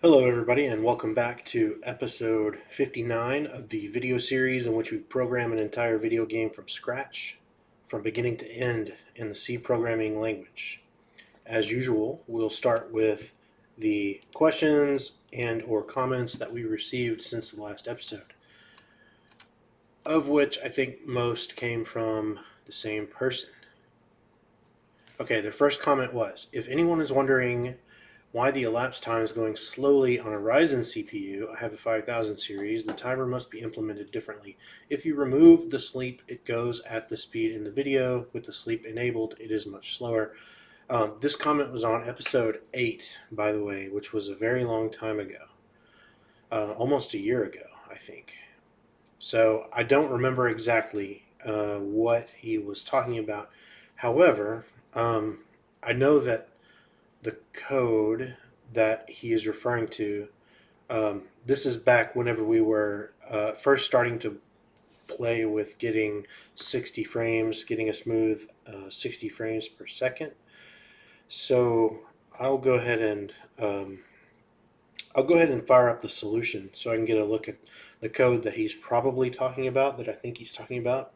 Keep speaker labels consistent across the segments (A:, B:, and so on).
A: Hello everybody and welcome back to episode 59 of the video series in which we program an entire video game from scratch, from beginning to end in the C programming language. As usual, we'll start with the questions and or comments that we received since the last episode, of which I think most came from the same person. Okay, their first comment was, if anyone is wondering why the elapsed time is going slowly on a Ryzen CPU, I have a 5000 series, the timer must be implemented differently. If you remove the sleep, it goes at the speed in the video. With the sleep enabled, it is much slower. This comment was on episode 8, by the way, which was a very long time ago. Almost a year ago, I think. So I don't remember exactly what he was talking about. However, I know that the code that he is referring to, this is back whenever we were first starting to play with getting 60 frames, getting a smooth 60 frames per second. So I'll go ahead and fire up the solution so I can get a look at the code that he's probably talking about, that I think he's talking about.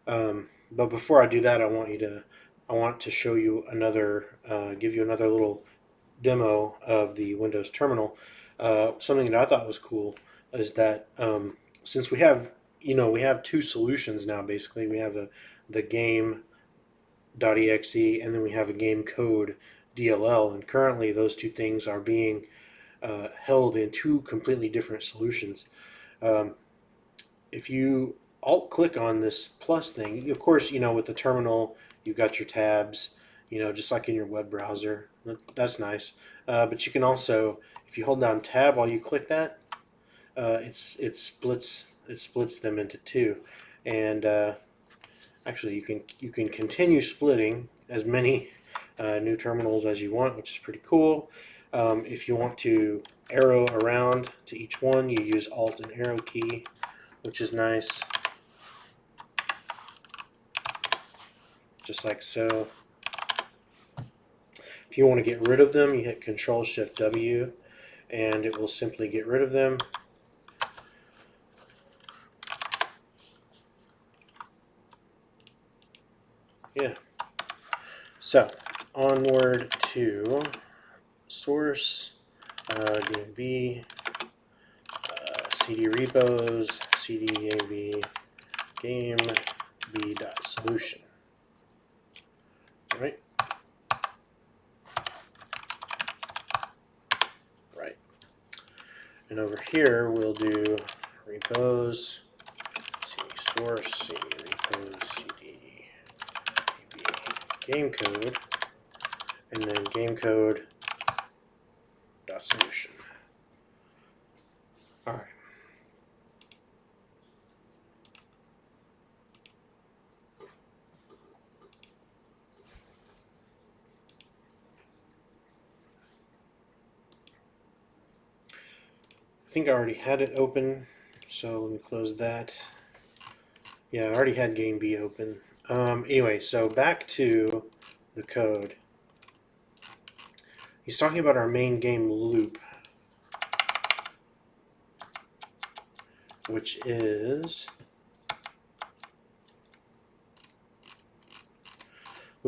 A: But before I do that, I want to show you another, give you another little demo of the Windows terminal. Something that I thought was cool is that since we have two solutions now. Basically, we have the game.exe and then we have a Gamecode Dll, and currently those two things are being held in two completely different solutions. If you alt click on this plus thing, of course, with the terminal, you've got your tabs, just like in your web browser. That's nice. But you can also, if you hold down tab while you click that, it splits them into two. And actually, you can continue splitting as many new terminals as you want, which is pretty cool. If you want to arrow around to each one, you use Alt and arrow key, which is nice. Just like so. If you want to get rid of them, you hit Control-Shift-W, and it will simply get rid of them. Yeah. So, onward to source, DMB, CD repos, CDAV, gameb.solution. Right? Right. And over here, we'll do repos, CD source, CD repos, CD Gamecode, and then Gamecode.solution. All right. I think I already had it open, so let me close that. Yeah, I already had Game B open. Anyway, so back to the code. He's talking about our main game loop, which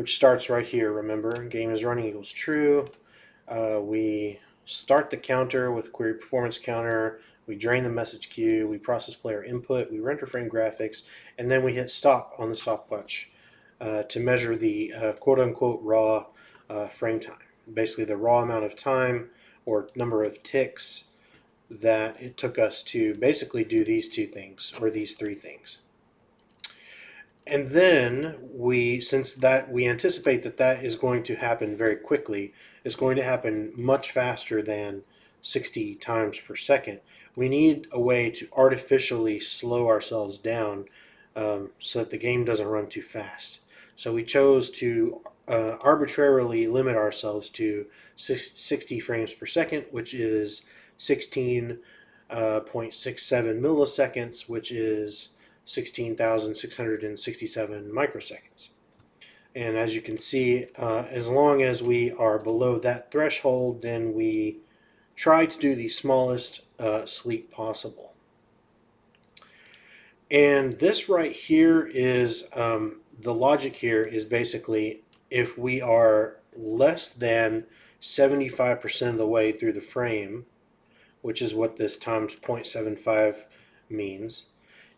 A: starts right here. Remember, game is running equals true. We start the counter with query performance counter. We drain the message queue. We process player input. We render frame graphics, and then we hit stop on the stopwatch to measure the quote-unquote raw frame time. Basically, the raw amount of time or number of ticks that it took us to basically do these two things, or these three things. And then since we anticipate that is going to happen very quickly, it's going to happen much faster than 60 times per second, we need a way to artificially slow ourselves down so that the game doesn't run too fast. So we chose to arbitrarily limit ourselves to 60 frames per second, which is 16.67 milliseconds, which is 16,667 microseconds. And as you can see, as long as we are below that threshold, then we try to do the smallest sleep possible. And this right here is, the logic here is basically if we are less than 75% of the way through the frame, which is what this times 0.75 means.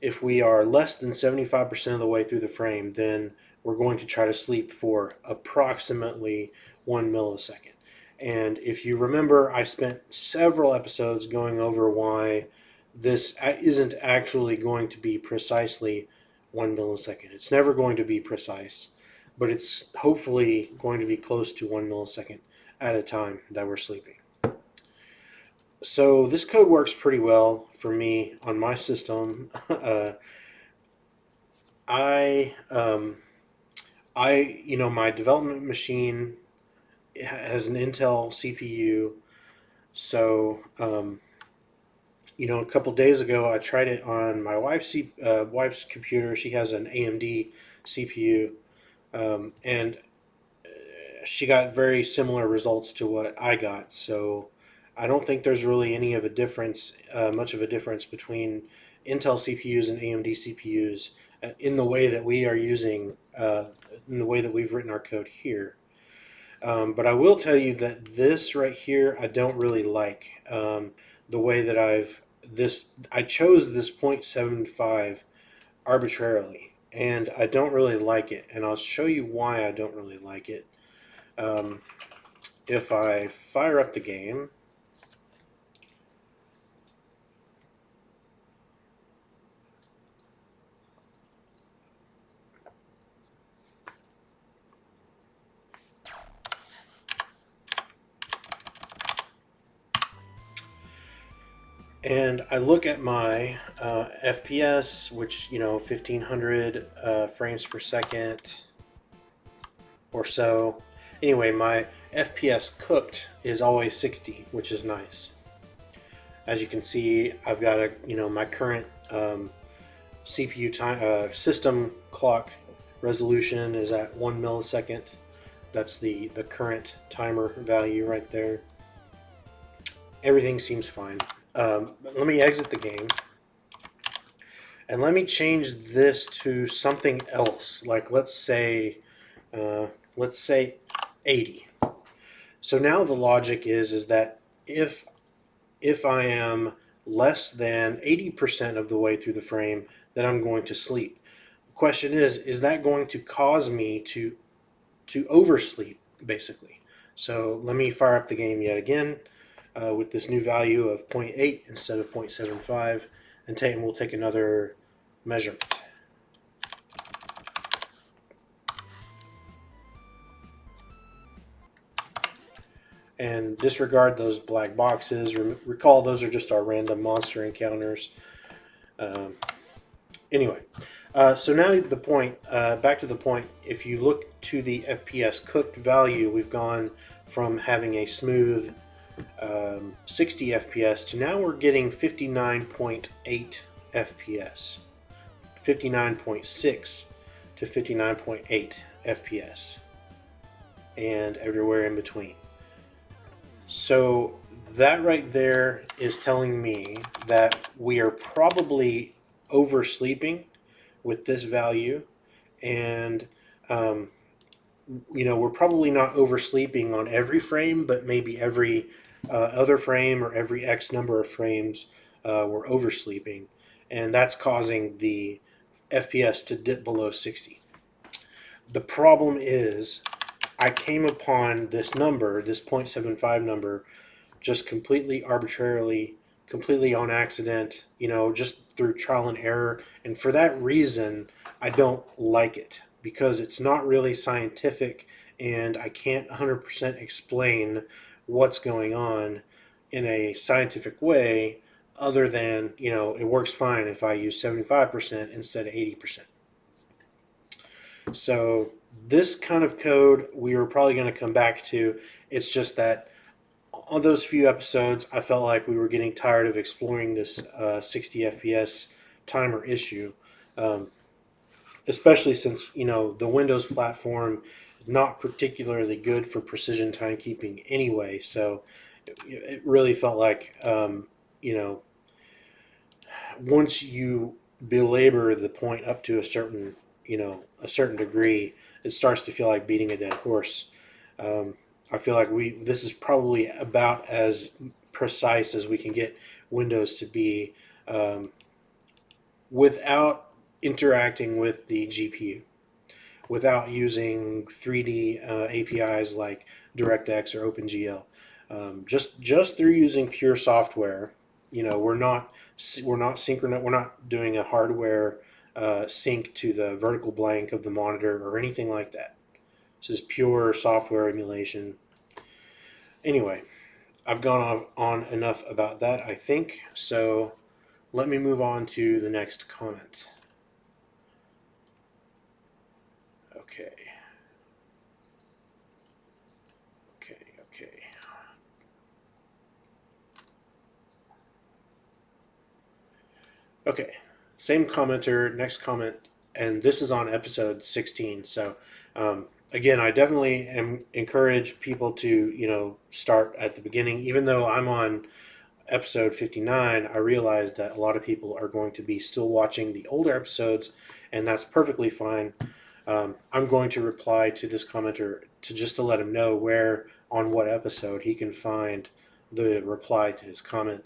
A: If we are less than 75% of the way through the frame, then we're going to try to sleep for approximately 1 millisecond. And if you remember, I spent several episodes going over why this isn't actually going to be precisely 1 millisecond. It's never going to be precise, but it's hopefully going to be close to 1 millisecond at a time that we're sleeping. So this code works pretty well for me on my system. My development machine has an Intel CPU. So, a couple days ago, I tried it on my wife's computer. She has an AMD CPU, and she got very similar results to what I got. So I don't think there's really any of a difference, much of a difference between Intel CPUs and AMD CPUs in the way that we are using, in the way that we've written our code here. But I will tell you that this right here, I don't really like. The way that I chose this 0.75 arbitrarily, and I don't really like it. And I'll show you why I don't really like it. If I fire up the game, and I look at my FPS, which 1500 frames per second or so. Anyway, my FPS cooked is always 60, which is nice. As you can see, I've got my current CPU time system clock resolution is at 1 millisecond. That's the current timer value right there. Everything seems fine. Let me exit the game, and let me change this to something else. Like let's say 80. So now the logic is that if I am less than 80% of the way through the frame, then I'm going to sleep. The question is that going to cause me to oversleep, basically? So let me fire up the game yet again with this new value of 0.8 instead of 0.75, and we'll take another measurement. And disregard those black boxes. Recall those are just our random monster encounters. Anyway, so now the point, back to the point, if you look to the FPS cooked value, we've gone from having a smooth 60 FPS to now we're getting 59.8 FPS, 59.6 to 59.8 FPS, and everywhere in between. So that right there is telling me that we are probably oversleeping with this value, and we're probably not oversleeping on every frame, but maybe every other frame or every X number of frames we're oversleeping, and that's causing the FPS to dip below 60. The problem is I came upon this number, this 0.75 number, just completely arbitrarily, completely on accident, just through trial and error. And for that reason, I don't like it, because it's not really scientific, and I can't 100% explain what's going on in a scientific way, other than, it works fine if I use 75% instead of 80%. So this kind of code we were probably going to come back to. It's just that on those few episodes, I felt like we were getting tired of exploring this 60 FPS timer issue, especially since the Windows platform is not particularly good for precision timekeeping anyway. So it really felt like, you know, once you belabor the point up to a certain, a certain degree, it starts to feel like beating a dead horse. Um, I feel like this is probably about as precise as we can get Windows to be, without interacting with the GPU, without using 3D APIs like DirectX or OpenGL. Just through using pure software, we're not synchronous. We're not doing a hardware sync to the vertical blank of the monitor or anything like that. This is pure software emulation. Anyway, I've gone on enough about that, I think. So let me move on to the next comment. Okay. Okay, same commenter, next comment, and this is on episode 16. So, again, I definitely encourage people to, start at the beginning. Even though I'm on episode 59, I realize that a lot of people are going to be still watching the older episodes, and that's perfectly fine. I'm going to reply to this commenter to let him know where on what episode he can find the reply to his comment.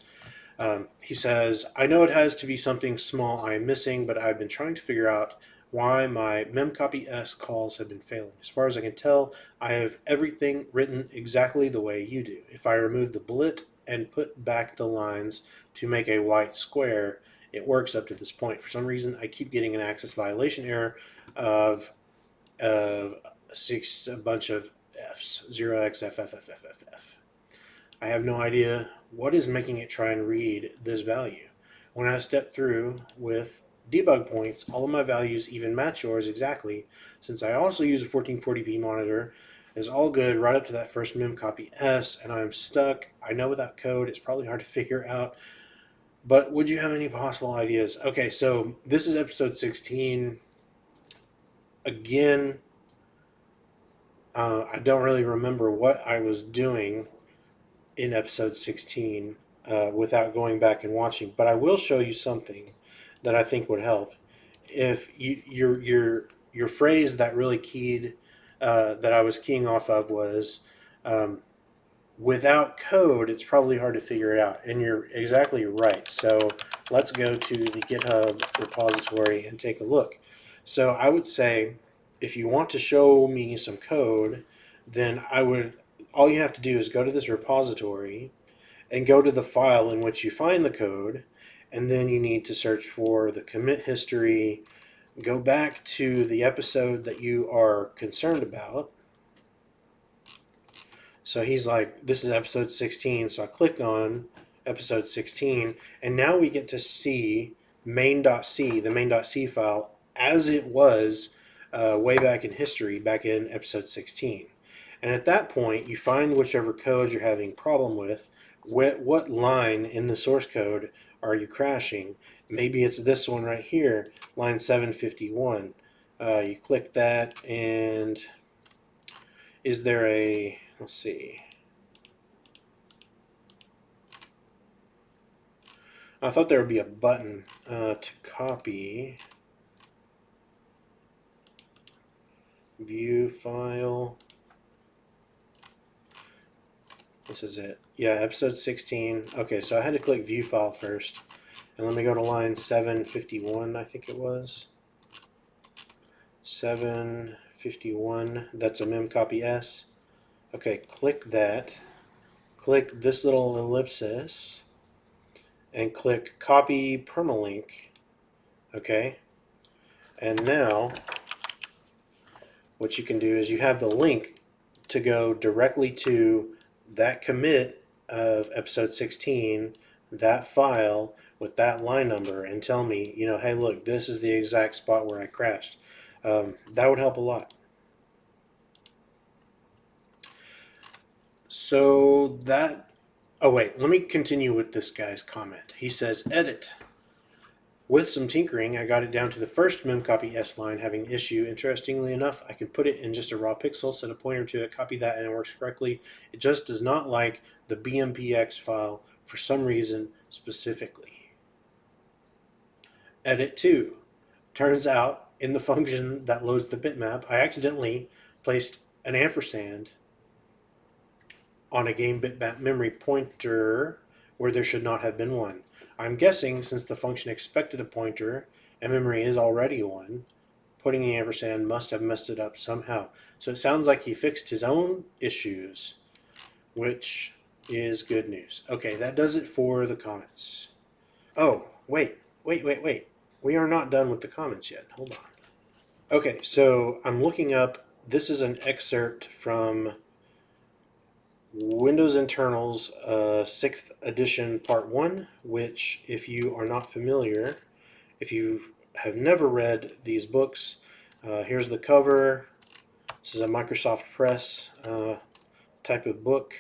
A: He says, I know it has to be something small I am missing, but I've been trying to figure out why my memcopy S calls have been failing. As far as I can tell, I have everything written exactly the way you do. If I remove the bullet and put back the lines to make a white square, it works up to this point. For some reason, I keep getting an access violation error of a bunch of Fs, 0xFFFFFF. I have no idea what is making it try and read this value. When I step through with debug points, all of my values even match yours exactly, since I also use a 1440p monitor. It's all good right up to that first memcopy S, and I'm stuck. I know without code it's probably hard to figure out, but would you have any possible ideas? Okay, so this is episode 16. Again, I don't really remember what I was doing in episode 16 without going back and watching, but I will show you something that I think would help. If your phrase that really keyed that I was keying off of was without code, it's probably hard to figure it out, and you're exactly right. So let's go to the GitHub repository and take a look. So I would say, if you want to show me some code, then all you have to do is go to this repository and go to the file in which you find the code, and then you need to search for the commit history, go back to the episode that you are concerned about. So he's like, this is episode 16, so I click on episode 16, and now we get to see main.c, the main.c file, as it was way back in history, back in episode 16. And at that point, you find whichever code you're having problem with. What line in the source code are you crashing? Maybe it's this one right here, line 751. You click that, and is there a, let's see. I thought there would be a button to copy. View file. This is it. Yeah, episode 16. Okay, so I had to click view file first. And let me go to line 751, I think it was. 751. That's a memcopy S. Okay, click that. Click this little ellipsis. And click copy permalink. Okay. And now, what you can do is you have the link to go directly to that commit of episode 16, that file with that line number, and tell me, hey, look, this is the exact spot where I crashed. That would help a lot. So that, oh wait, let me continue with this guy's comment. He says, edit. With some tinkering, I got it down to the first memcopy S line having an issue. Interestingly enough, I can put it in just a raw pixel, set a pointer to it, copy that, and it works correctly. It just does not like the BMPX file for some reason specifically. Edit 2. Turns out, in the function that loads the bitmap, I accidentally placed an ampersand on a game bitmap memory pointer where there should not have been one. I'm guessing since the function expected a pointer and memory is already one, putting the ampersand must have messed it up somehow. So it sounds like he fixed his own issues, which is good news. Okay, that does it for the comments. Oh, wait. We are not done with the comments yet. Hold on. Okay, so I'm looking up, this is an excerpt from Windows Internals 6th edition part 1, which if you are not familiar, if you have never read these books, here's the cover. This is a Microsoft Press type of book.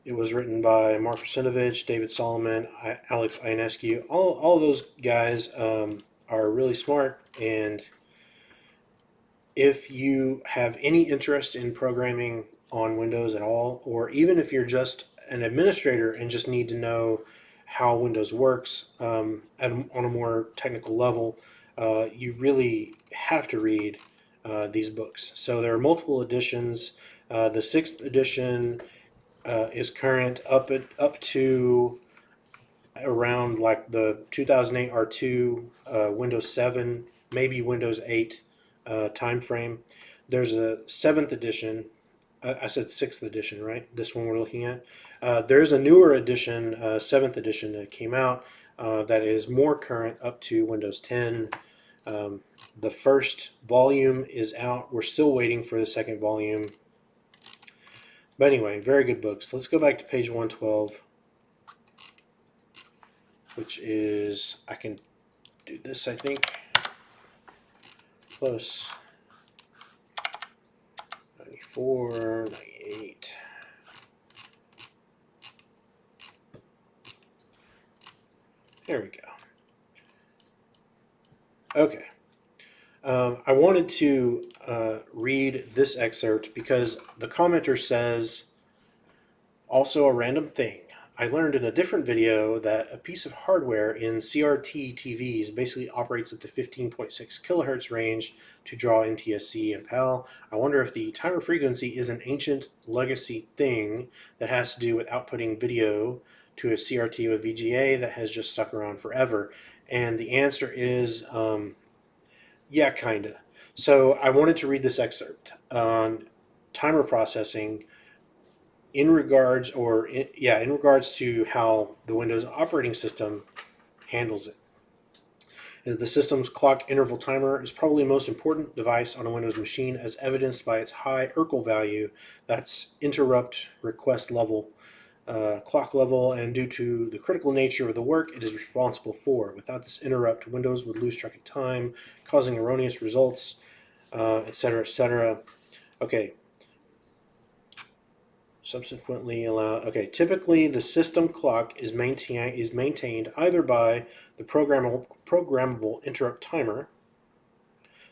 A: It was written by Mark Rusinovich, David Solomon, Alex Ionescu. All of those guys are really smart, and if you have any interest in programming on Windows at all, or even if you're just an administrator and just need to know how Windows works on a more technical level, you really have to read these books. So there are multiple editions. The 6th edition is current up to around like the 2008 R2, Windows 7, maybe Windows 8 time frame. There's a 7th edition. I said 6th edition, right? This one we're looking at. There's a newer edition, 7th edition that came out that is more current up to Windows 10. The first volume is out. We're still waiting for the second volume. But anyway, very good books. Let's go back to page 112, which is, I can do this, I think. Close. 94, 98. There we go. Okay. I wanted to read this excerpt because the commenter says, also a random thing. I learned in a different video that a piece of hardware in CRT TVs basically operates at the 15.6 kilohertz range to draw NTSC and PAL. I wonder if the timer frequency is an ancient legacy thing that has to do with outputting video to a CRT with VGA that has just stuck around forever. And the answer is, yeah, kinda. So I wanted to read this excerpt on timer processing in regards to how the Windows operating system handles it. The system's clock interval timer is probably the most important device on a Windows machine, as evidenced by its high IRQL value, that's interrupt request level, clock level, and due to the critical nature of the work it is responsible for. Without this interrupt, Windows would lose track of time, causing erroneous results, etc., etc. Okay. Subsequently allow. Okay, typically the system clock is maintained either by the programmable interrupt timer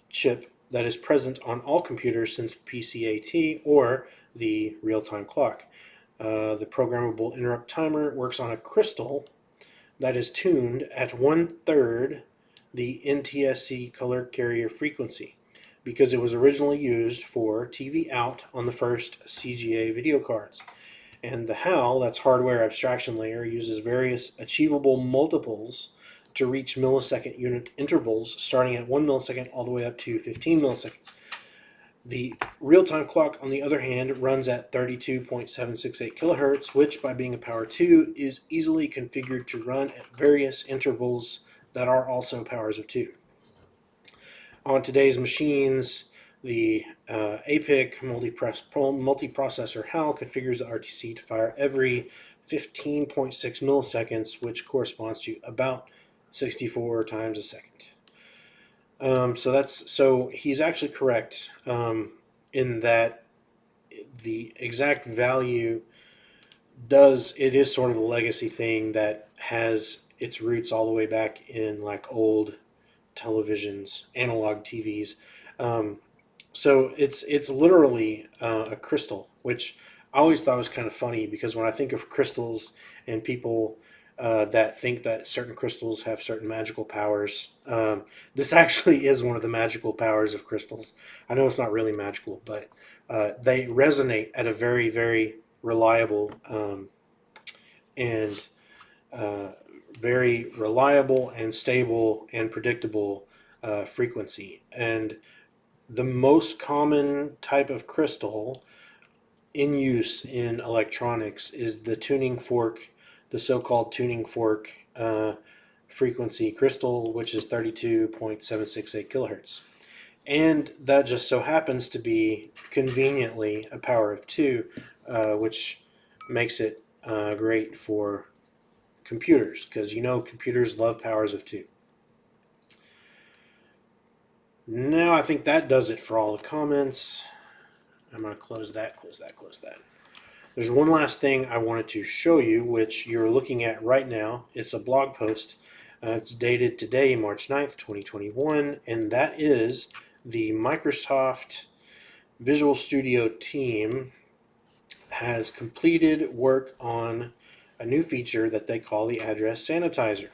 A: chip that is present on all computers since the PCAT, or the real-time clock. The programmable interrupt timer works on a crystal that is tuned at 1/3 the NTSC color carrier frequency, because it was originally used for TV out on the first CGA video cards. And the HAL, that's hardware abstraction layer, uses various achievable multiples to reach millisecond unit intervals, starting at 1 millisecond all the way up to 15 milliseconds. The real-time clock, on the other hand, runs at 32.768 kilohertz, which, by being a power 2, is easily configured to run at various intervals that are also powers of 2. On today's machines, the APIC multiprocessor HAL configures the RTC to fire every 15.6 milliseconds, which corresponds to about 64 times a second. So he's actually correct in that the exact value it is sort of a legacy thing that has its roots all the way back in like old televisions, analog TVs. So it's literally a crystal, which I always thought was kind of funny because when I think of crystals and people that think that certain crystals have certain magical powers, this actually is one of the magical powers of crystals. I know it's not really magical, but they resonate at a very, very reliable and uh, very reliable and stable and predictable frequency. And the most common type of crystal in use in electronics is the tuning fork, the so-called tuning fork frequency crystal, which is 32.768 kilohertz. And that just so happens to be conveniently a power of 2, which makes it great for computers, because you know computers love powers of 2. Now I think that does it for all the comments. I'm going to close that, close that, close that. There's one last thing I wanted to show you, which you're looking at right now. It's a blog post. It's dated today, March 9th, 2021, and that is the Microsoft Visual Studio team has completed work on a new feature that they call the Address Sanitizer.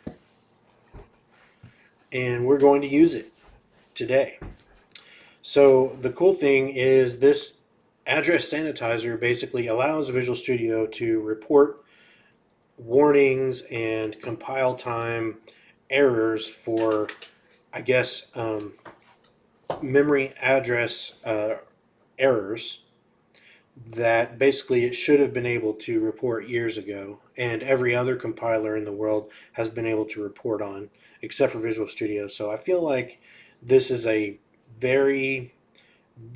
A: And we're going to use it today. So the cool thing is this Address Sanitizer basically allows Visual Studio to report warnings and compile time errors for, I guess, memory address errors that basically it should have been able to report years ago, and every other compiler in the world has been able to report on, except for Visual Studio. So I feel like this is a very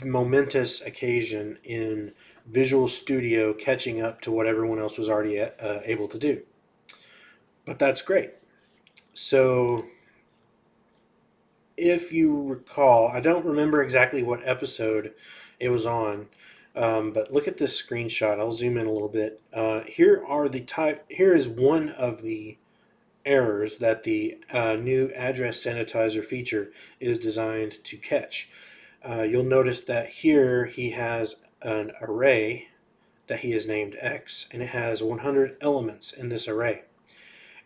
A: momentous occasion in Visual Studio catching up to what everyone else was already able to do. But that's great. So if you recall, I don't remember exactly what episode it was on, but look at this screenshot. I'll zoom in a little bit. Here is one of the errors that the new Address Sanitizer feature is designed to catch. You'll notice that here he has an array that he has named X, and it has 100 elements in this array.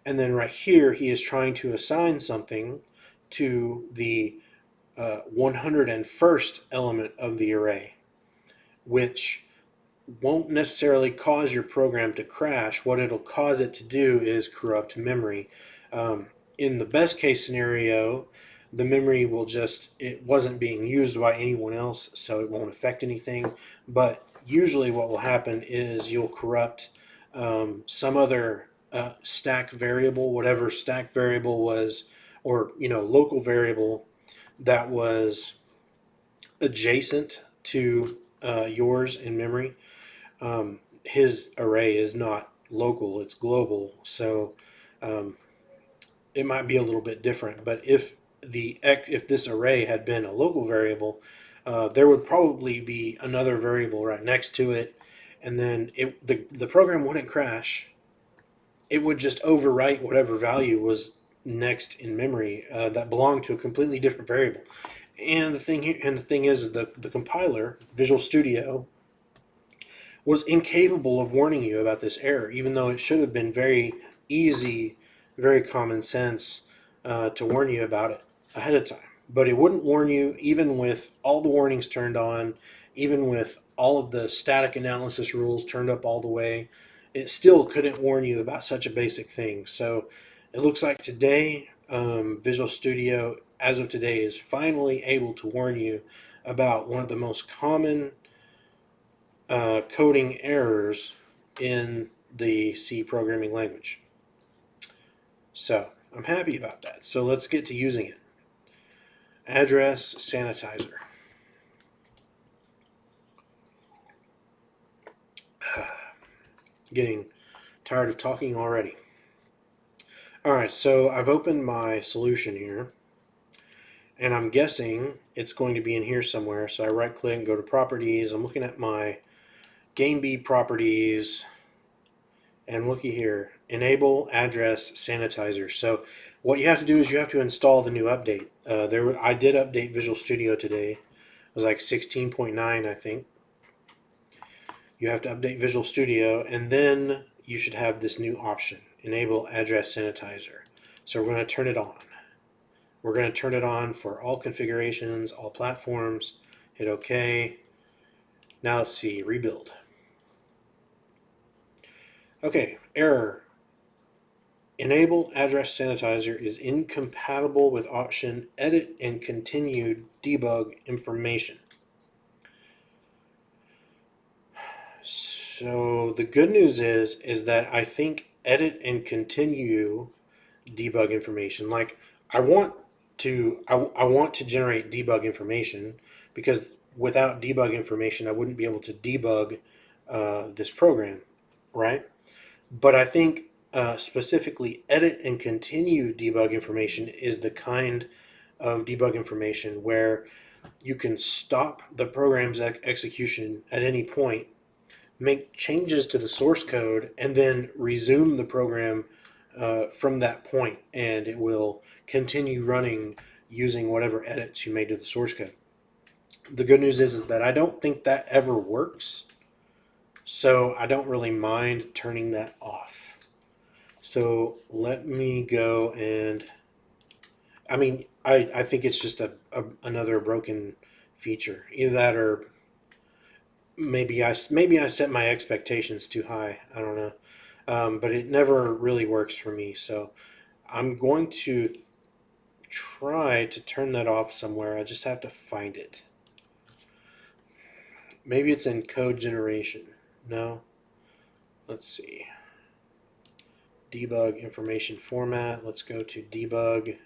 A: And then right here, he is trying to assign something to the 101st element of the array, which won't necessarily cause your program to crash. What it'll cause it to do is corrupt memory. In the best case scenario, the memory will it wasn't being used by anyone else, so it won't affect anything. But usually what will happen is you'll corrupt some other stack variable, whatever stack variable was, or local variable that was adjacent to yours in memory. His array is not local, it's global, so it might be a little bit different. But if this array had been a local variable, there would probably be another variable right next to it, and then the program wouldn't crash. It would just overwrite whatever value was next in memory that belonged to a completely different variable. And the thing is, the compiler, Visual Studio, was incapable of warning you about this error, even though it should have been very easy, very common sense to warn you about it ahead of time. But it wouldn't warn you, even with all the warnings turned on, even with all of the static analysis rules turned up all the way. It still couldn't warn you about such a basic thing. So it looks like today, Visual Studio, as of today, is finally able to warn you about one of the most common coding errors in the C programming language. So I'm happy about that. So let's get to using it. Address Sanitizer. Getting tired of talking already. Alright, so I've opened my solution here, and I'm guessing it's going to be in here somewhere. So I right click and go to properties. I'm looking at my Game B properties, And looky here, enable address sanitizer. So what you have to do is you have to install the new update. I did update Visual Studio today. It was like 16.9, I think. You have to update Visual Studio, and then you should have this new option, enable address sanitizer. So we're going to turn it on. We're going to turn it on for all configurations, all platforms. Hit OK. Now let's see, rebuild. Okay, error. Enable address sanitizer is incompatible with option edit and continue debug information. So the good news is that I think edit and continue debug information. Like I want to generate debug information, because without debug information I wouldn't be able to debug this program, right? But I think specifically edit and continue debug information is the kind of debug information where you can stop the program's execution at any point, make changes to the source code, and then resume the program from that point, and it will continue running using whatever edits you made to the source code. The good news is that I don't think that ever works, so I don't really mind turning that off. So let me go and, I think it's just another broken feature. Either that, or maybe I set my expectations too high. I don't know. But it never really works for me. So I'm going to try to turn that off somewhere. I just have to find it. Maybe it's in code generation. No? Let's see. Debug information format. Let's go to Debug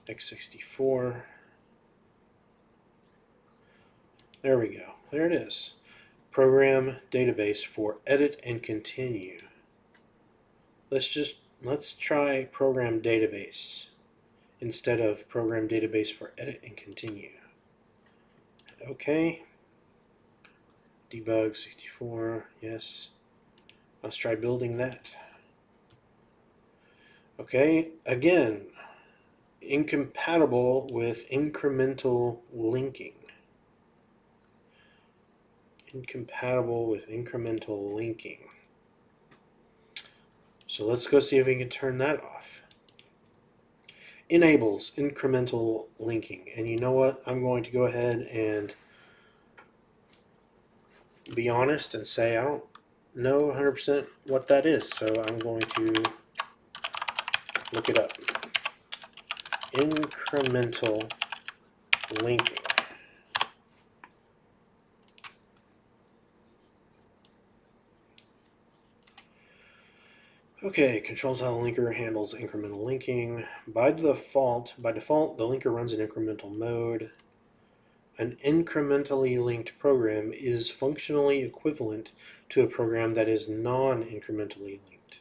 A: X64. There we go. There it is. Program database for edit and continue. Let's try program database instead of program database for edit and continue. Okay. Debug 64, yes. Let's try building that. Okay, again, incompatible with incremental linking. Incompatible with incremental linking. So let's go see if we can turn that off. Enables incremental linking. And you know what? I'm going to go ahead and be honest and say I don't know 100% what that is. So I'm going to look it up. Incremental linking. Okay, controls how the linker handles incremental linking. By default, the linker runs in incremental mode. An incrementally linked program is functionally equivalent to a program that is non-incrementally linked.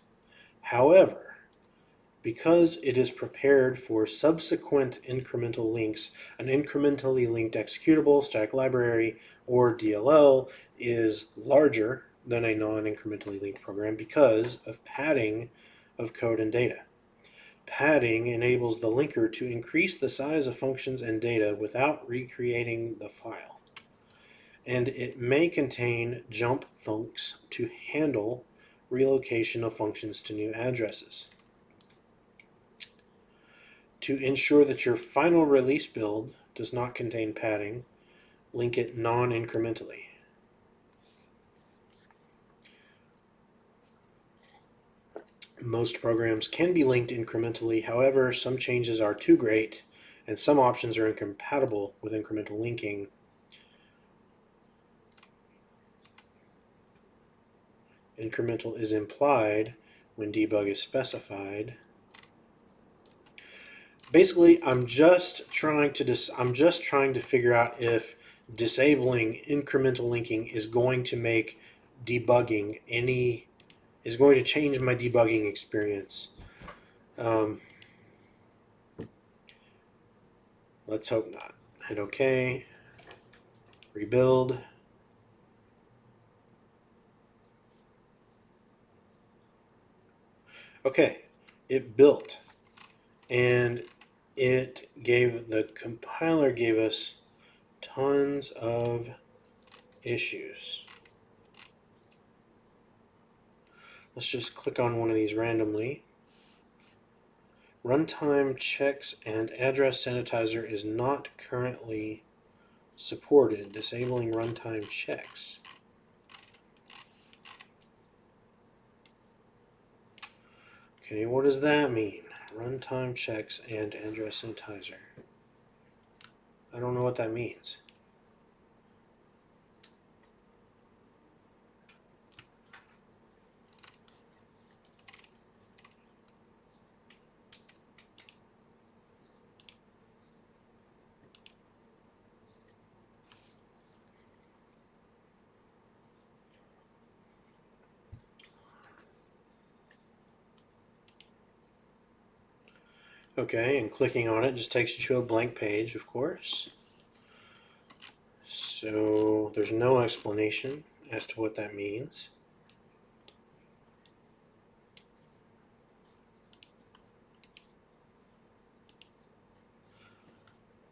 A: However, because it is prepared for subsequent incremental links, an incrementally linked executable, static library, or DLL is larger than a non-incrementally linked program because of padding of code and data. Padding enables the linker to increase the size of functions and data without recreating the file. And it may contain jump funcs to handle relocation of functions to new addresses. To ensure that your final release build does not contain padding, link it non-incrementally. Most programs can be linked incrementally. However, some changes are too great and some options are incompatible with incremental linking. Incremental is implied when debug is specified. Basically, I'm just trying to figure out if disabling incremental linking is going to make debugging is going to change my debugging experience. Let's hope not. Hit OK. Rebuild. Okay, it built, and the compiler gave us tons of issues. Let's just click on one of these randomly. Runtime checks and address sanitizer is not currently supported. Disabling runtime checks. Okay, what does that mean? Runtime checks and address sanitizer. I don't know what that means. Okay, and clicking on it just takes you to a blank page, of course. So there's no explanation as to what that means.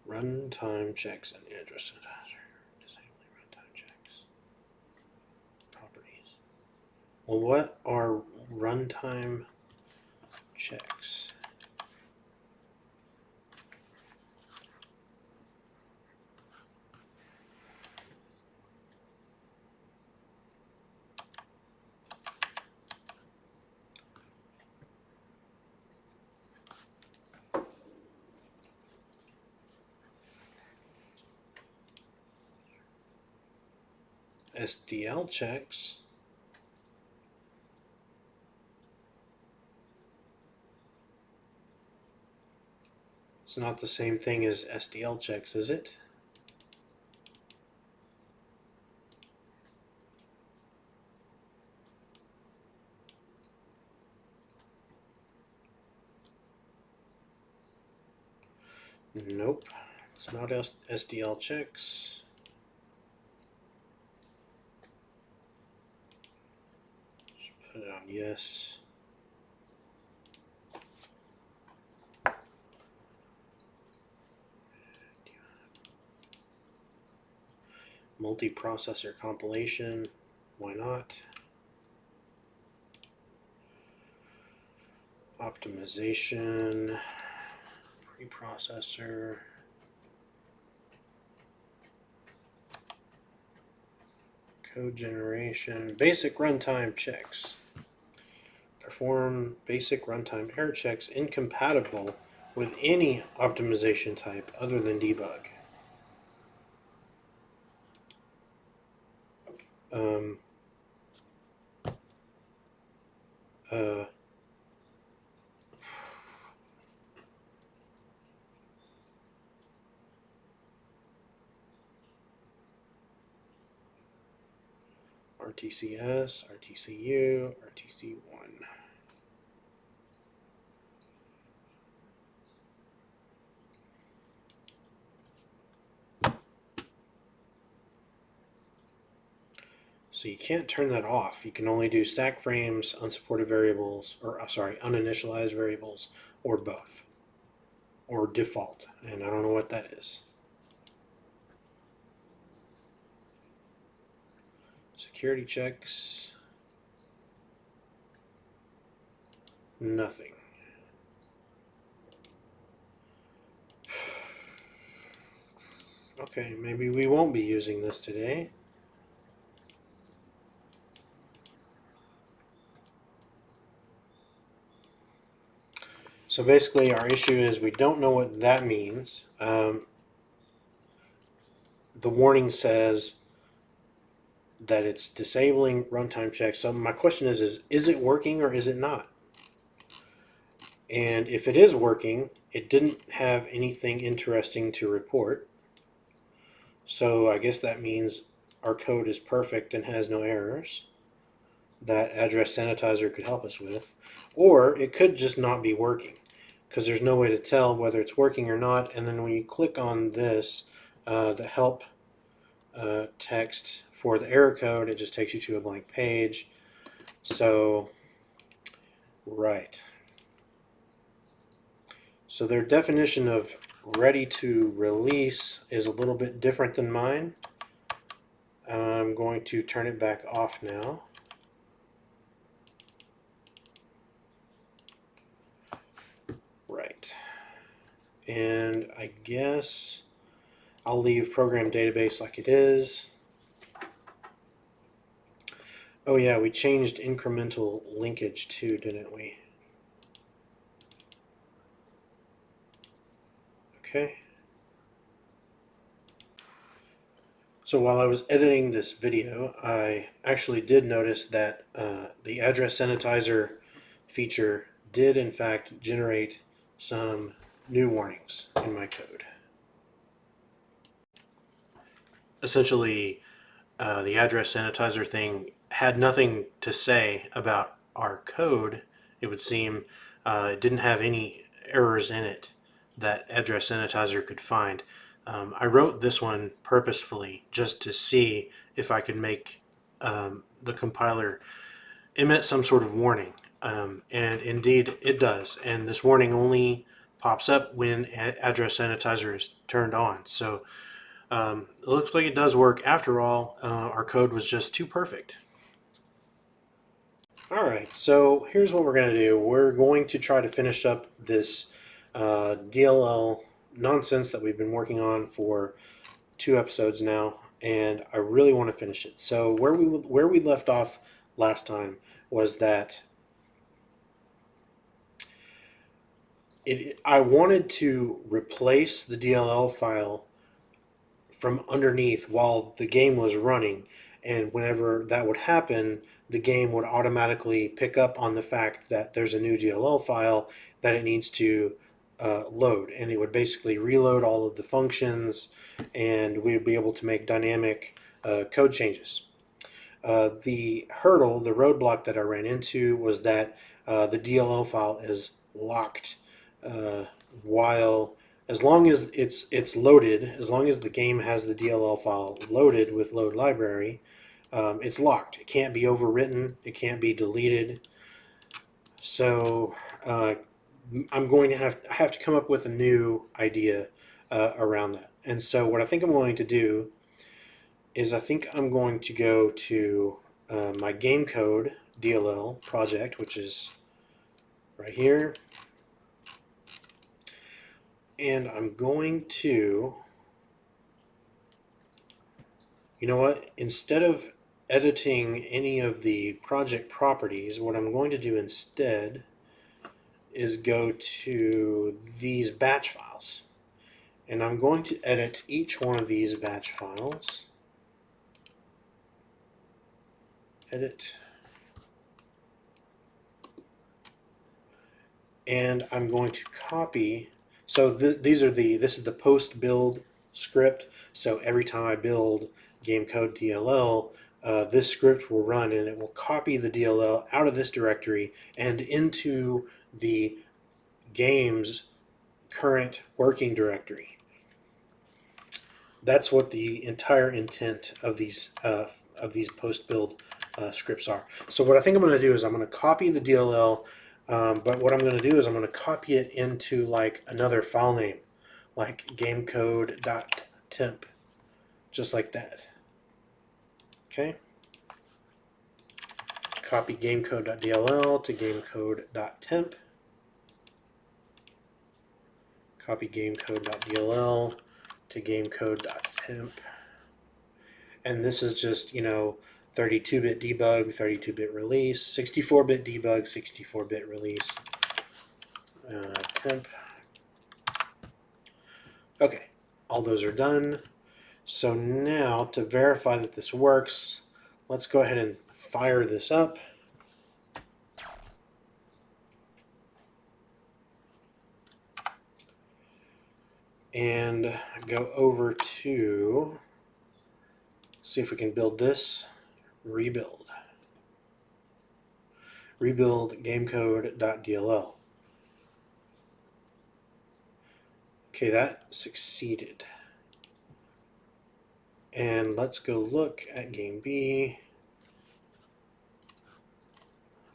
A: Runtime checks and address sanitizer. Disabling runtime checks. Properties. Well, what are runtime checks? SDL checks. It's not the same thing as SDL checks, is it? Nope, it's not SDL checks. Just put it on yes. Multiprocessor compilation, why not? Optimization, preprocessor, code generation, basic runtime checks. Perform basic runtime error checks incompatible with any optimization type other than debug. RTCS, RTCU, RTC1. So you can't turn that off. You can only do stack frames, unsupported variables, or uninitialized variables, or both, or default, and I don't know what that is. Security checks, nothing. Okay, maybe we won't be using this today. So basically our issue is we don't know what that means. The warning says that it's disabling runtime checks. So my question is it working or is it not? And if it is working, it didn't have anything interesting to report. So I guess that means our code is perfect and has no errors that address sanitizer could help us with. Or it could just not be working because there's no way to tell whether it's working or not. And then when you click on this, the help text for the error code, it just takes you to a blank page. So, right. So their definition of ready to release is a little bit different than mine. I'm going to turn it back off now. Right. And I guess I'll leave program database like it is. Oh yeah, we changed incremental linkage too, didn't we? Okay. So while I was editing this video, I actually did notice that the address sanitizer feature did in fact generate some new warnings in my code. Essentially, the address sanitizer thing had nothing to say about our code. It would seem it didn't have any errors in it that address sanitizer could find. I wrote this one purposefully just to see if I could make the compiler emit some sort of warning. And indeed it does. And this warning only pops up when address sanitizer is turned on. So it looks like it does work. After all, our code was just too perfect. All right, so here's what we're going to do. We're going to try to finish up this DLL nonsense that we've been working on for 2 episodes now, and I really want to finish it. So where we left off last time was that I wanted to replace the DLL file from underneath while the game was running, and whenever that would happen, the game would automatically pick up on the fact that there's a new DLL file that it needs to load, and it would basically reload all of the functions, and we would be able to make dynamic code changes. The hurdle, the roadblock that I ran into was that the DLL file is locked while as long as it's loaded, as long as the game has the DLL file loaded with load library, it's locked. It can't be overwritten. It can't be deleted. So I'm going to have to come up with a new idea around that. And so what I think I'm going to do is I think I'm going to go to my Gamecode Dll project, which is right here. And I'm going to, you know what, instead of editing any of the project properties, what I'm going to do instead is go to these batch files. And I'm going to edit each one of these batch files. Edit. And I'm going to copy. So this is the post build script. So every time I build Gamecode Dll, this script will run and it will copy the DLL out of this directory and into the game's current working directory. That's what the entire intent of these post build scripts are. So what I think I'm going to do is I'm going to copy the DLL. But what I'm going to do is I'm going to copy it into like another file name, like gamecode.temp, just like that. Okay. Copy gamecode.dll to gamecode.temp. Copy gamecode.dll to gamecode.temp. And this is just, 32-bit debug, 32-bit release, 64-bit debug, 64-bit release, temp. Okay, all those are done. So now to verify that this works, let's go ahead and fire this up. And go over to, see if we can build this, rebuild. Rebuild gamecode.dll. Okay, that succeeded. And let's go look at game B.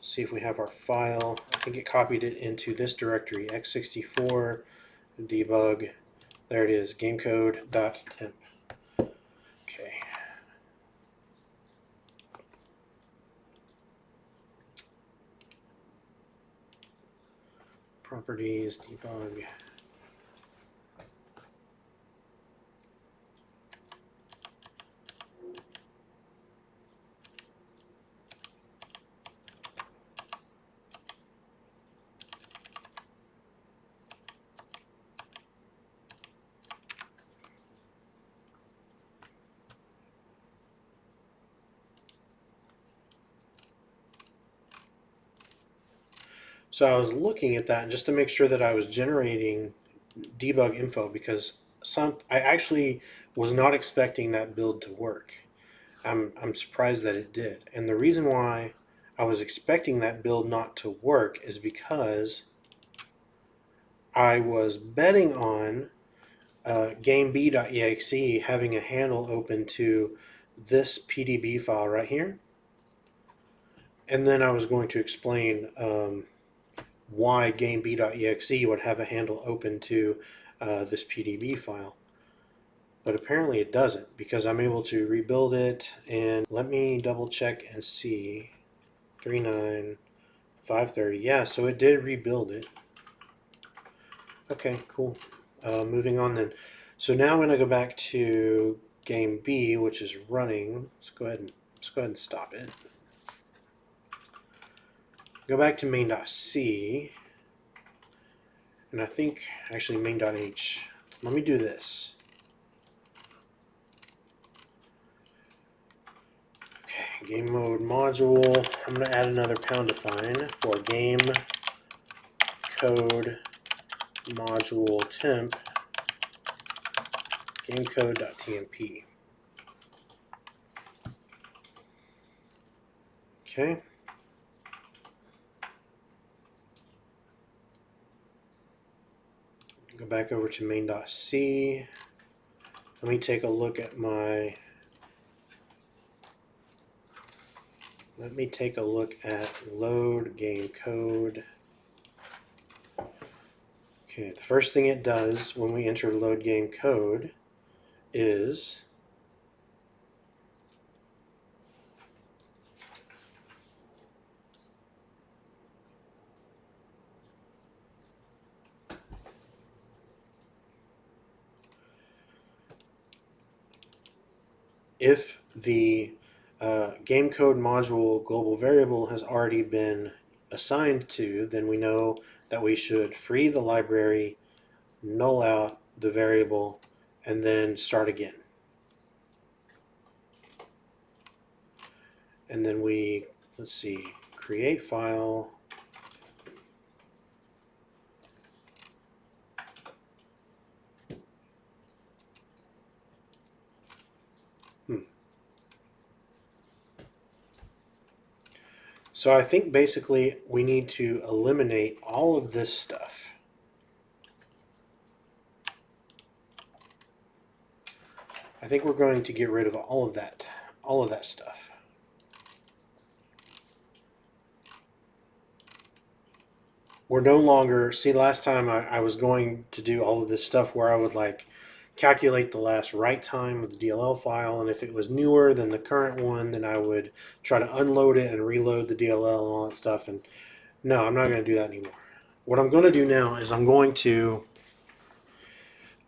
A: See if we have our file. I think it copied it into this directory, x64 debug. There it is, Gamecode.temp. Okay. Properties, debug. So I was looking at that just to make sure that I was generating debug info, because I actually was not expecting that build to work. I'm surprised that it did. And the reason why I was expecting that build not to work is because I was betting on Gamecode.exe having a handle open to this PDB file right here. And then I was going to explain why Gamecode.exe would have a handle open to this PDB file. But apparently it doesn't, because I'm able to rebuild it. And let me double check and see. 39530. Yeah, so it did rebuild it. Okay, cool. Moving on then. So now I'm going to go back to game B, which is running. Let's go ahead and stop it. Go back to main.c, and I think actually main.h. Let me do this. Okay, game mode module. I'm going to add another pound define for game code module temp gamecode.tmp. Okay. Go back over to main.c. Let me take a look at my. Let me take a look at load game code. Okay, the first thing it does when we enter load game code is if the game code module global variable has already been assigned to, then we know that we should free the library, null out the variable, and then start again. And then we, let's see, create file. So I think basically we need to eliminate all of this stuff. I think we're going to get rid of all of that stuff. We're no longer, see, last time I was going to do all of this stuff where I would like calculate the last write time of the DLL file, and if it was newer than the current one, then I would try to unload it and reload the DLL and all that stuff. And no, I'm not going to do that anymore. What I'm going to do now is I'm going to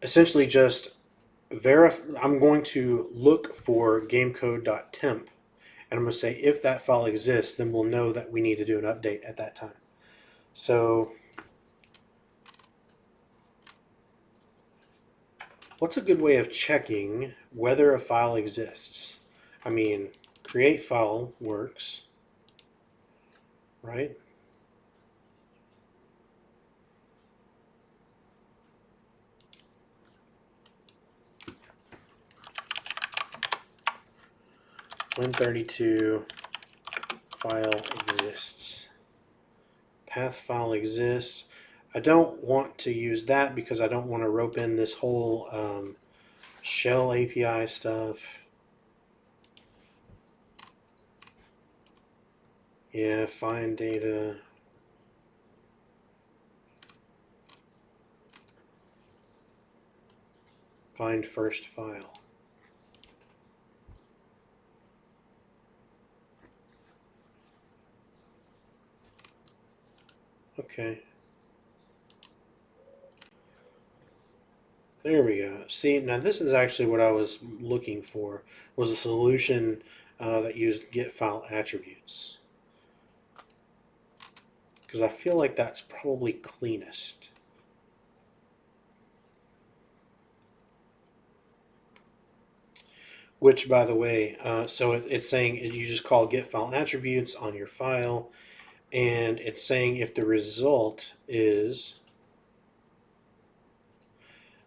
A: essentially just I'm going to look for gamecode.temp, and I'm going to say if that file exists, then we'll know that we need to do an update at that time. So what's a good way of checking whether a file exists? I mean, create file works, right? Win32 file exists. Path file exists. I don't want to use that because I don't want to rope in this whole shell API stuff. Yeah, find data. Find first file. Okay. There we go. See, now this is actually what I was looking for, was a solution that used get file attributes. Because I feel like that's probably cleanest. Which, by the way, so it's saying you just call get file attributes on your file, and it's saying if the result is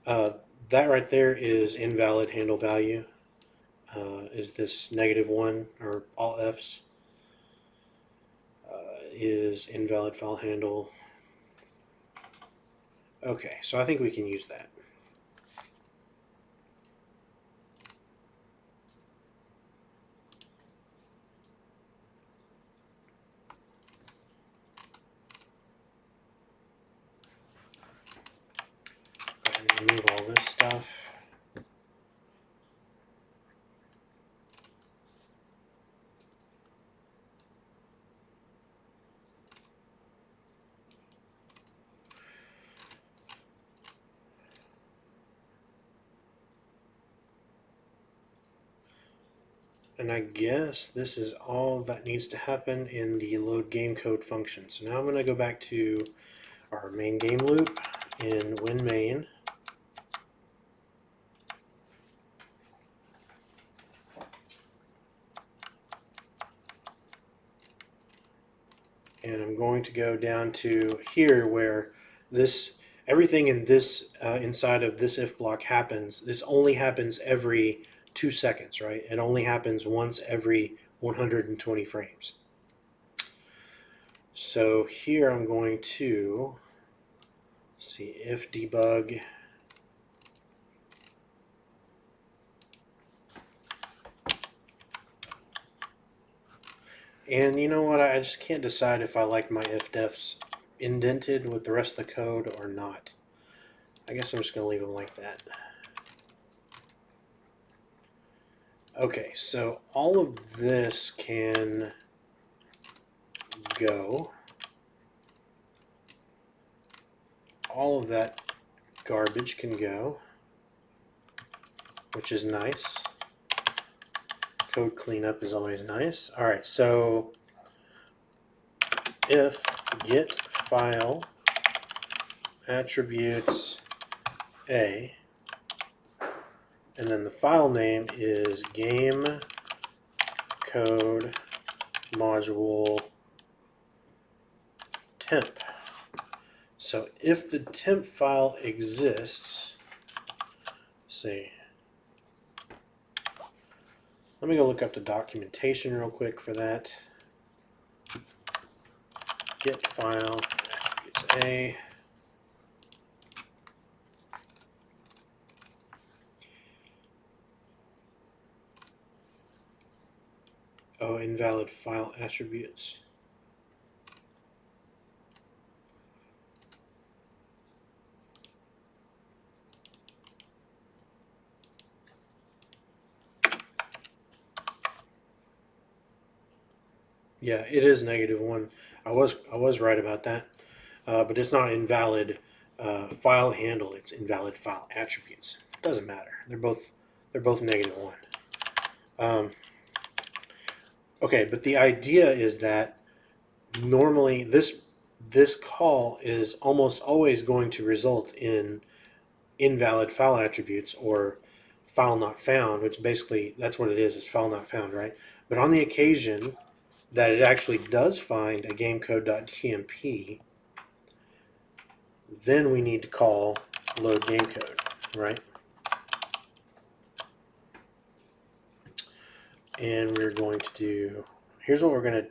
A: that right there is invalid handle value. Is this -1 or all F's? Is invalid file handle. Okay, so I think we can use that. Go ahead and remove all this stuff. And I guess this is all that needs to happen in the load game code function. So now I'm going to go back to our main game loop in WinMain. And I'm going to go down to here where everything in this inside of this if block happens. This only happens every 2 seconds, right? It only happens once every 120 frames. So here I'm going to see if debug and you know what, I just can't decide if I like my if defs indented with the rest of the code or not. I guess I'm just going to leave them like that. Okay, so all of this can go. All of that garbage can go, which is nice. Code cleanup is always nice. All right, so if get file attributes A, and then the file name is Gamecode module temp. So if the temp file exists, see, let me go look up the documentation real quick for that. Get file attributes A. Oh, invalid file attributes. Yeah, it is -1. I was right about that, but it's not invalid file handle. It's invalid file attributes. Doesn't matter. They're both -1. Okay, but the idea is that normally this call is almost always going to result in invalid file attributes or file not found, which basically that's what it is file not found, right? But on the occasion that it actually does find a Gamecode.tmp, then we need to call load gamecode, right? And we're going to do, here's what we're going to,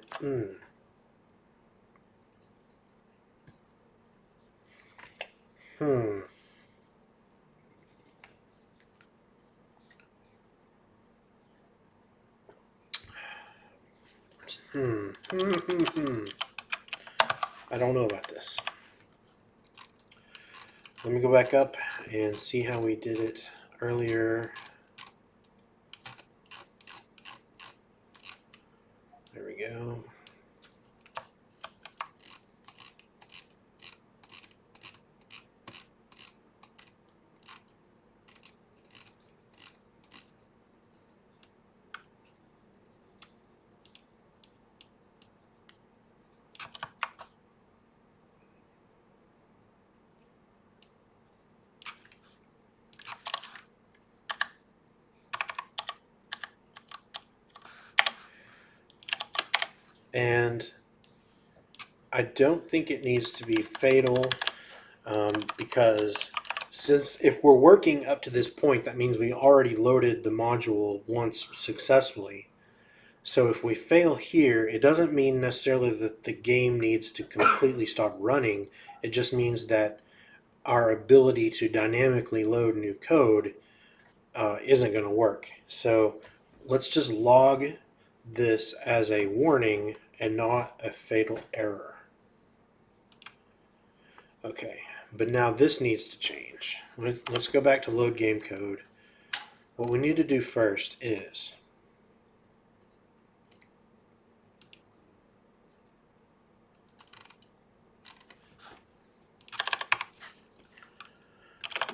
A: I don't know about this. Let me go back up and see how we did it earlier. There we go. And I don't think it needs to be fatal because since if we're working up to this point, that means we already loaded the module once successfully. So if we fail here, it doesn't mean necessarily that the game needs to completely stop running. It just means that our ability to dynamically load new code isn't going to work. So let's just log this as a warning and not a fatal error. Okay, but now this needs to change. Let's go back to load game code. What we need to do first is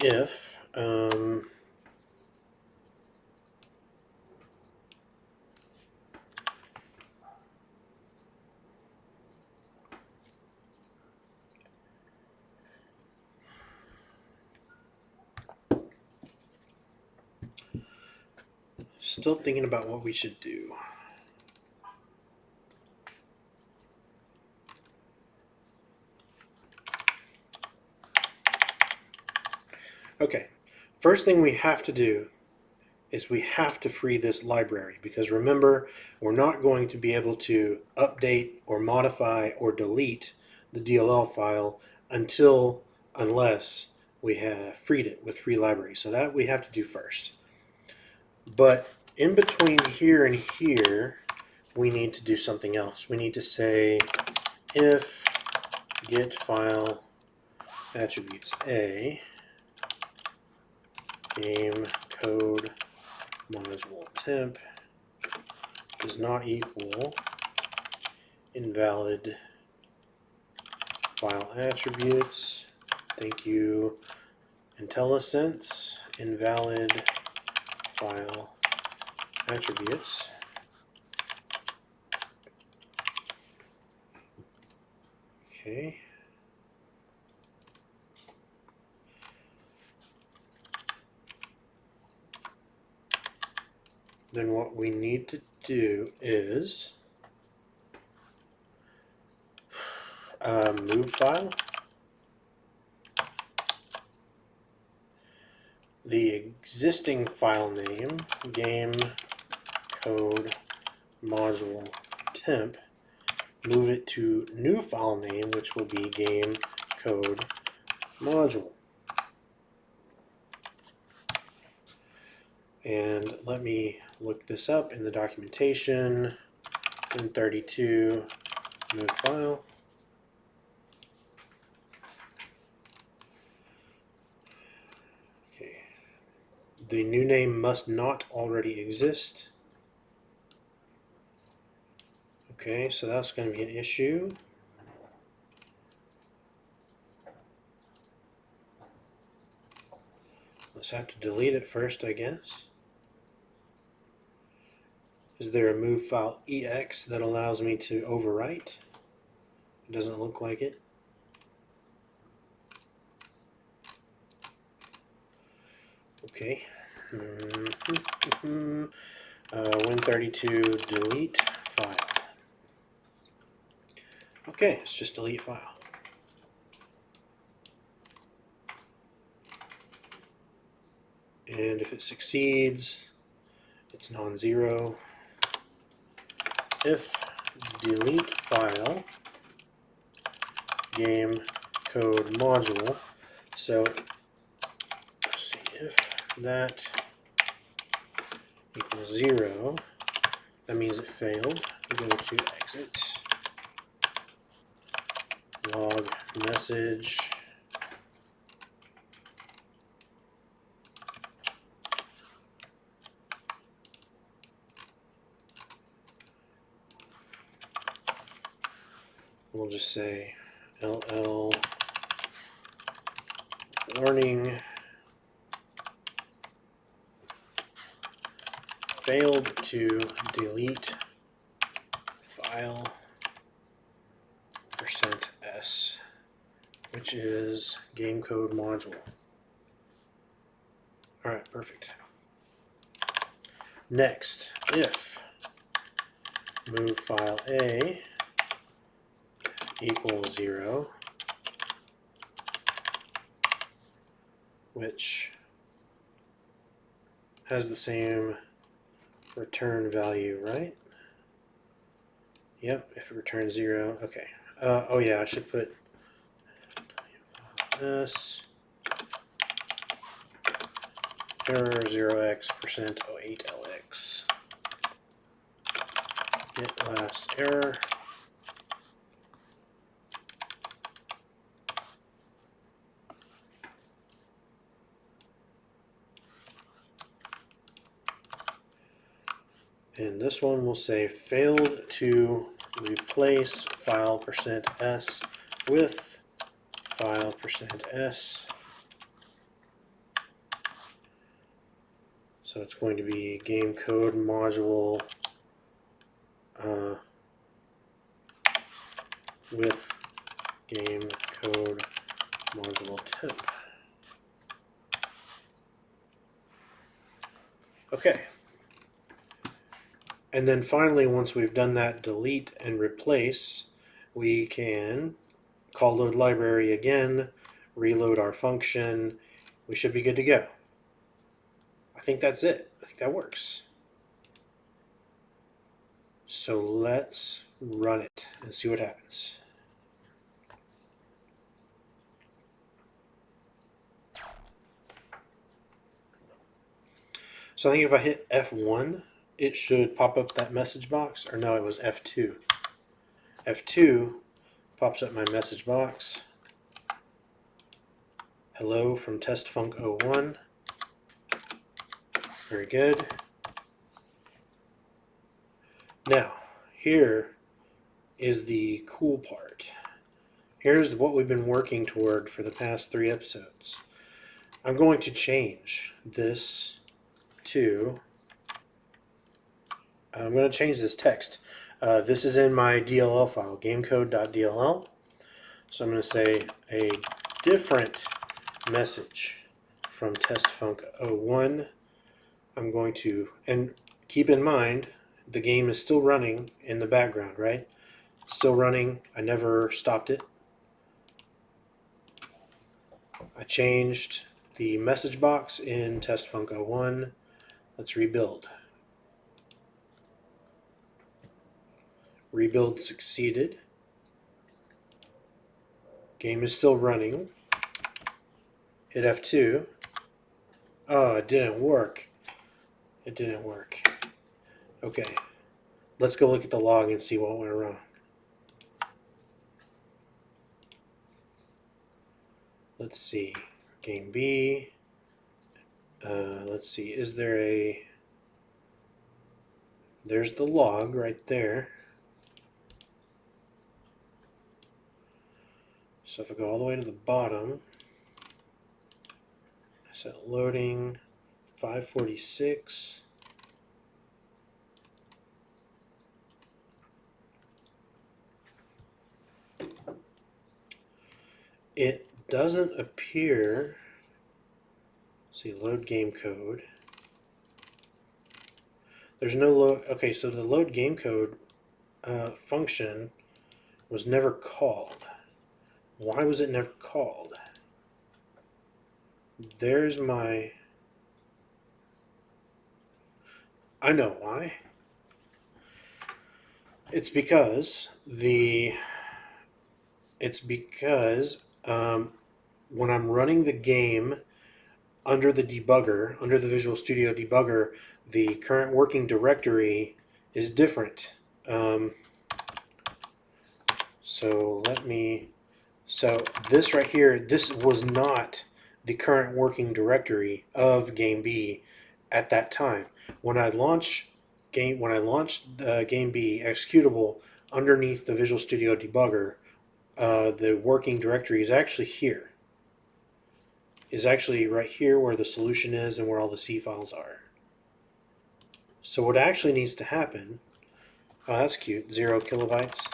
A: if still thinking about what we should do. Okay, first thing we have to do is we have to free this library, because remember, we're not going to be able to update or modify or delete the DLL file unless we have freed it with free library. So that we have to do first. But in between here and here, we need to do something else. We need to say if get file attributes A game code module temp does not equal invalid file attributes. Thank you, IntelliSense. Invalid file attributes. Okay. Then what we need to do is move file. The existing file name, game code module temp, move it to new file name, which will be game code module. And let me look this up in the documentation. Win32 move file. Okay. The new name must not already exist. Okay, so that's going to be an issue. Let's have to delete it first, I guess. Is there a move file EX that allows me to overwrite? It doesn't look like it. Okay. Win32 delete file. Okay, let's just delete file. And if it succeeds, it's non-zero. If delete file game code module, so let's see, if that equals 0, that means it failed. go to exit, log message, we'll just say LL warning, failed to delete file %s, which is Gamecode module. Alright, perfect. Next, if move file A equals 0, which has the same return value, right? Yep, if it returns 0, okay. Oh yeah, I should put this error 0x %08lx. Get last error. And this one will say failed to replace file %s with file %s. So it's going to be Gamecode module with Gamecode module temp. Okay. And then finally, once we've done that delete and replace, we can call load library again, reload our function. We should be good to go. I think that's it. I think that works. So let's run it and see what happens. So I think if I hit F1, it should pop up that message box, or no, it was F2. F2 pops up my message box. Hello from testfunc01. Very good. Now, here is the cool part. Here's what we've been working toward for the past 3 episodes. I'm going to change this to I'm going to change this text. This is in my DLL file, Gamecode.dll. So I'm going to say a different message from testfunc01. I'm going to, and keep in mind, the game is still running in the background, right? Still running. I never stopped it. I changed the message box in testfunc01. Let's rebuild. Rebuild succeeded. Game is still running. Hit F2. Oh, it didn't work. It didn't work. Okay. Let's go look at the log and see what went wrong. Let's see. Game B. Let's see. Is there a... There's the log right there. So if I go all the way to the bottom, I set loading 546. It doesn't appear. See, load game code. There's no load. Okay, so the load game code function was never called. Why was it never called? There's my... I know why. It's because when I'm running the game under the debugger, under the Visual Studio debugger, the current working directory is different So this right here, this was not the current working directory of Game B at that time. When I launched Game B executable underneath the Visual Studio debugger, the working directory is actually here. Is actually right here where the solution is and where all the C files are. So what actually needs to happen, oh that's cute, 0 kilobytes.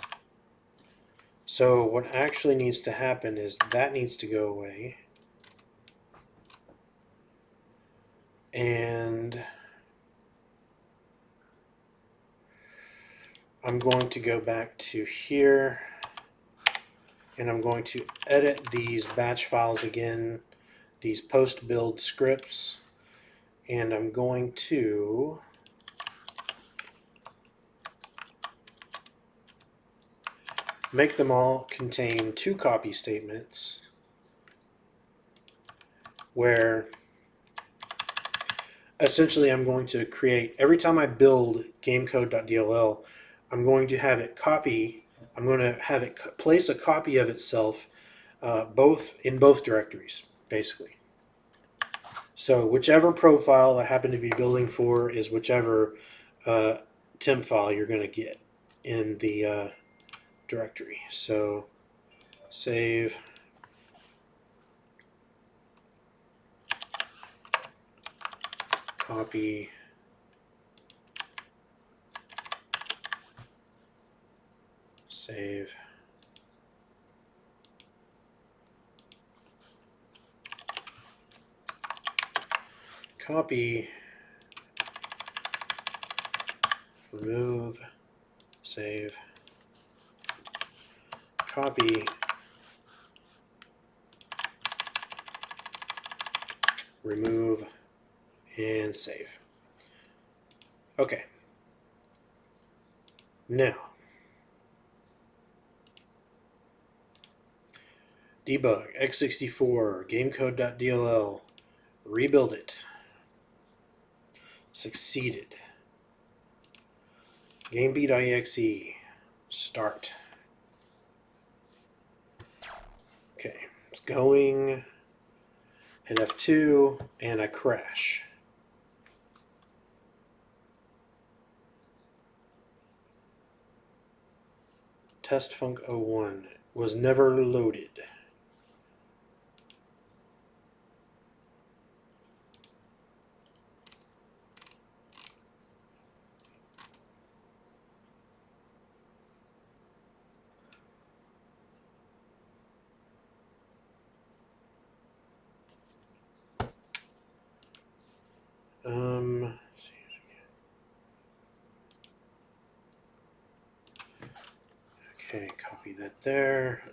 A: So what actually needs to happen is that needs to go away. And I'm going to go back to here and I'm going to edit these batch files again, these post build scripts, and I'm going to make them all contain 2 copy statements where essentially I'm going to create, every time I build Gamecode.dll, I'm going to have it place a copy of itself in both directories, basically. So whichever profile I happen to be building for is whichever temp file you're going to get in the directory. So save, copy, save, copy, remove, save, copy, remove, and save. Okay. Now, Debug X64 Gamecode.dll, rebuild it. Succeeded. GameB.exe, start. Okay, it's going, hit F2, and I crash. TestFunc01 was never loaded. Okay, copy that there.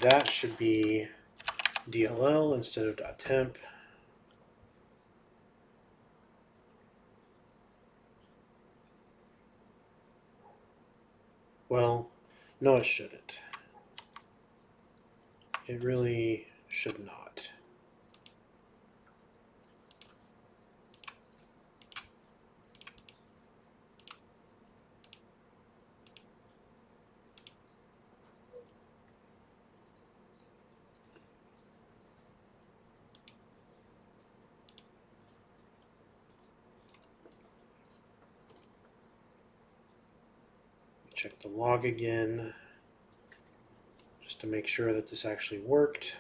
A: That should be DLL instead of .temp. Well, no, it shouldn't. It really should not. Check the log again, just to make sure that this actually worked.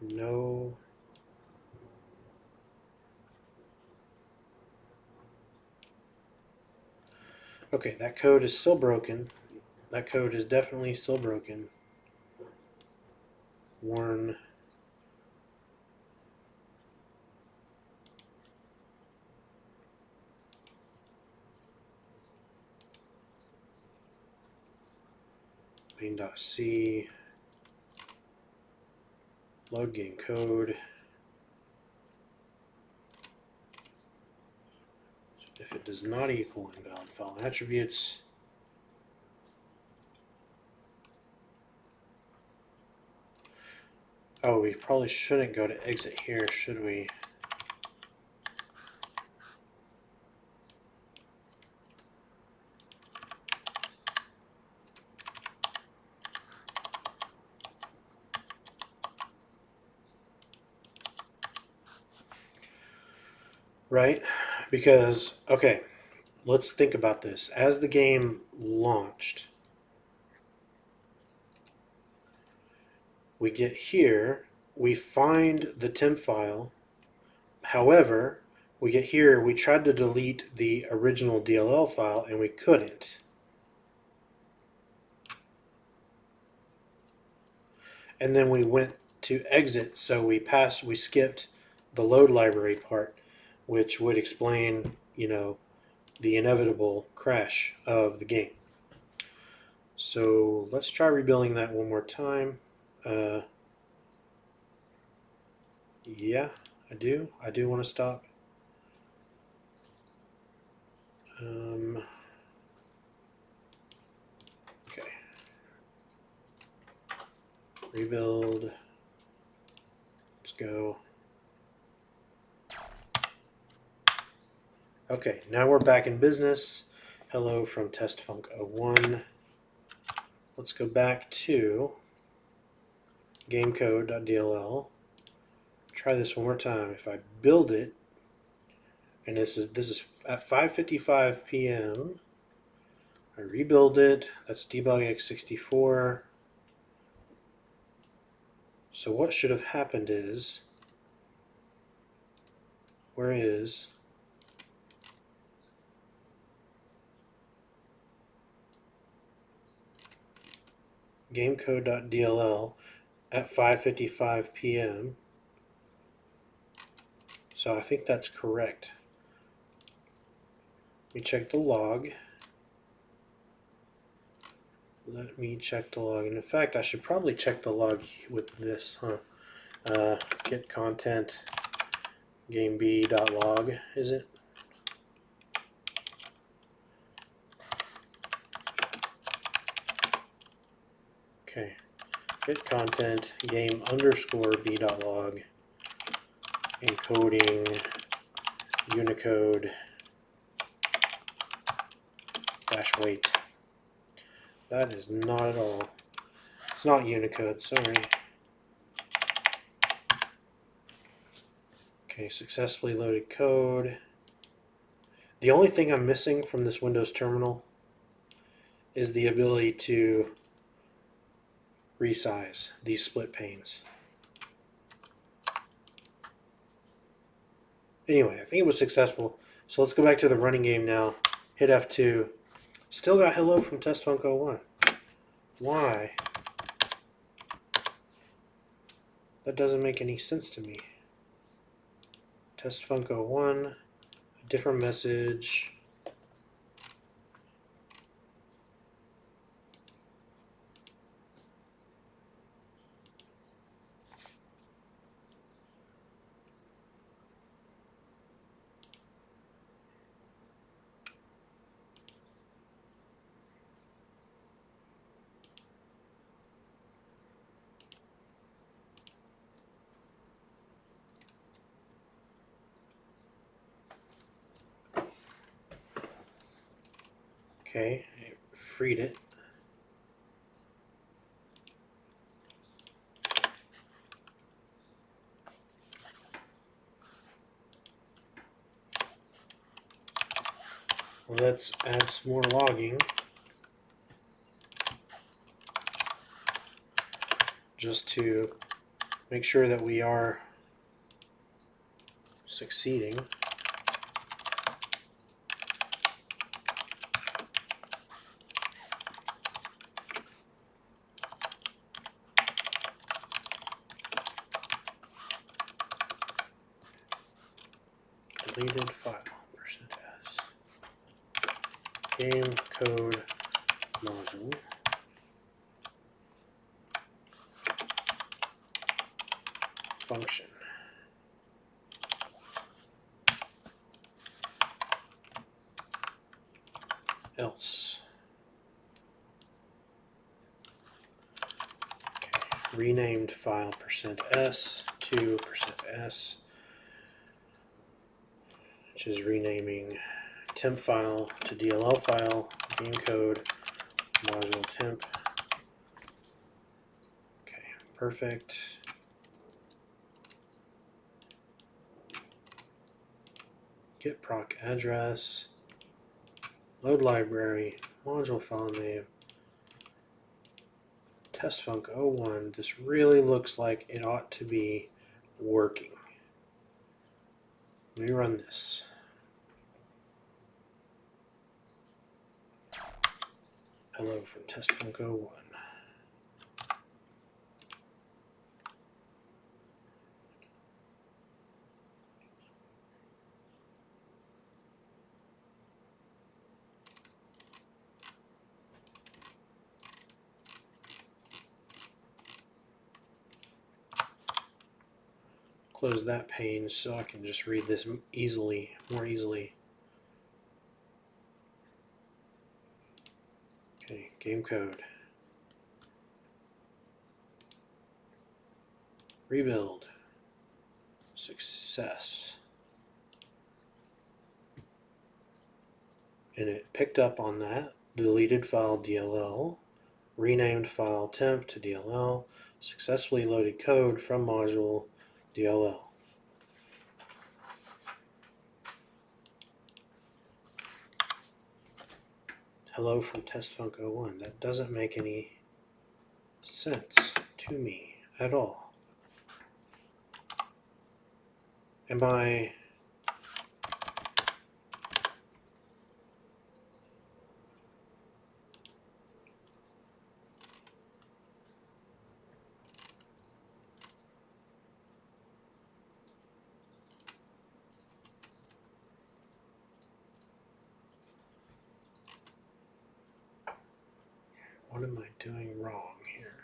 A: No. Okay, that code is still broken. That code is definitely still broken. Warn. Main.c. Load game code. If it does not equal invalid file attributes, oh, we probably shouldn't go to exit here, should we? right? Because, okay, let's think about this. As the game launched, we get here, we find the temp file. However, we get here, we tried to delete the original DLL file and we couldn't. And then we went to exit, so we skipped the load library part, which would explain, the inevitable crash of the game. So let's try rebuilding that one more time. Yeah, I do want to stop. Okay. Rebuild. Let's go. Okay, now we're back in business. Hello from TestFunk01. Let's go back to Gamecode.dll. Try this one more time. If I build it, and this is at 5:55 p.m. I rebuild it. That's Debug X64. So what should have happened is, where is Gamecode.dll at 5:55 p.m. So I think that's correct. We check the log. Let me check the log. And in fact, I should probably check the log with this, get content gameb.log, is it? Okay. Get content game_b.log encoding Unicode -wait. That is not at all. It's not Unicode, sorry. Okay, successfully loaded code. The only thing I'm missing from this Windows terminal is the ability to resize these split panes. Anyway, I think it was successful. So let's go back to the running game now. Hit F2. Still got hello from TestFunk01. Why? That doesn't make any sense to me. TestFunk01, a different message. Okay, I freed it. Let's add some more logging. Just to make sure that we are succeeding. Deleted file, %s. Gamecode module. Function. Else. Okay. Renamed file %s to %s, which is renaming temp file to DLL file, Gamecode module temp. Okay, perfect. Git proc address, load library, module file name, testfunc01. This really looks like it ought to be working. Let me run this. Hello from testfunc01. Close that pane so I can just read this more easily. Okay, game code. Rebuild. Success. And it picked up on that. Deleted file DLL. Renamed file temp to DLL. Successfully loaded code from module DLL. Hello from testfunc01. That doesn't make any sense to me at all. Am I... What am I doing wrong here?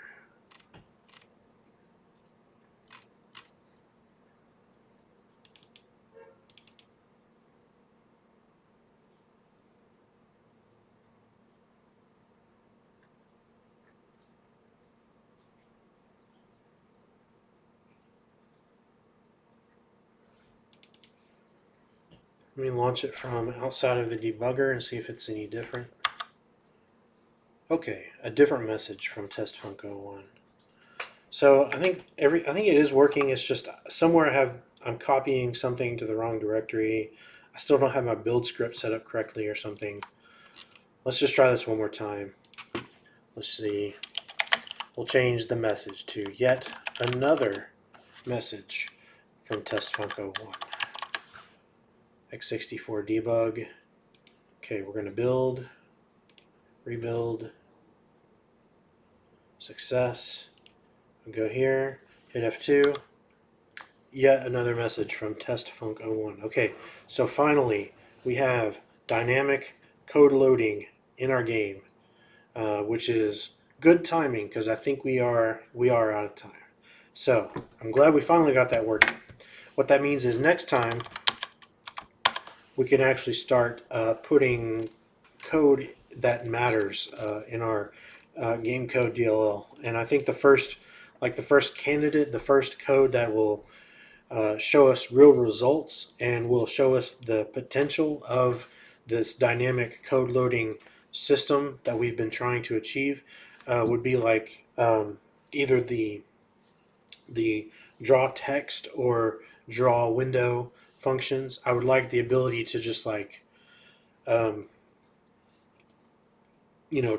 A: Let me launch it from outside of the debugger and see if it's any different. Okay, a different message from testfunc01. So I think it is working. It's just somewhere I'm copying something to the wrong directory. I still don't have my build script set up correctly or something. Let's just try this one more time. Let's see. We'll change the message to yet another message from testfunc01. X64 debug. Okay, we're going to build, rebuild, success. We'll go here, hit F2. Yet another message from testfunc01. Okay, so finally we have dynamic code loading in our game, which is good timing because I think we are out of time. So I'm glad we finally got that working. What that means is next time we can actually start putting code that matters in our Gamecode Dll. And I think the first candidate, the first code that will show us real results and will show us the potential of this dynamic code loading system that we've been trying to achieve would be like either the draw text or draw window functions. I would like the ability to just like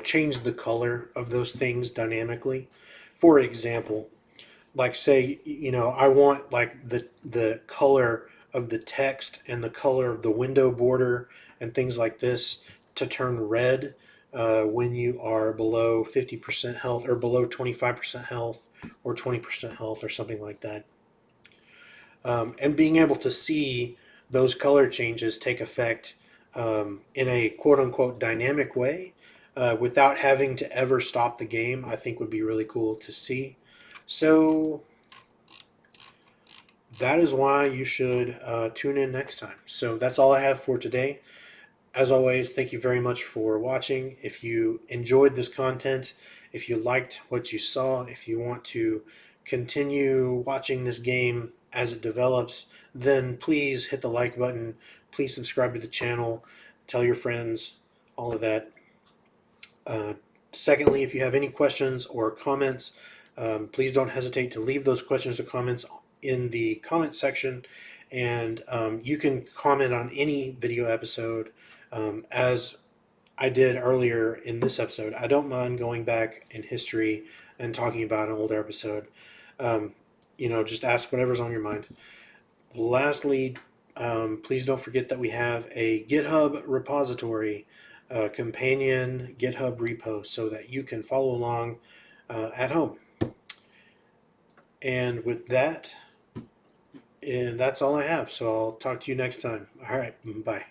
A: change the color of those things dynamically. For example, like say, I want like the color of the text and the color of the window border and things like this to turn red when you are below 50% health or below 25% health or 20% health or something like that. And being able to see those color changes take effect in a quote-unquote dynamic way without having to ever stop the game, I think would be really cool to see. So that is why you should tune in next time. So that's all I have for today. As always, thank you very much for watching. If you enjoyed this content, if you liked what you saw, if you want to continue watching this game as it develops, then please hit the like button. Please subscribe to the channel. Tell your friends, all of that. Secondly, if you have any questions or comments, please don't hesitate to leave those questions or comments in the comment section, And you can comment on any video episode, as I did earlier in this episode. I don't mind going back in history and talking about an older episode. Um, just ask whatever's on your mind. Lastly, please don't forget that we have a GitHub repository, companion GitHub repo, so that you can follow along at home. And with that, and that's all I have. So I'll talk to you next time. All right, bye.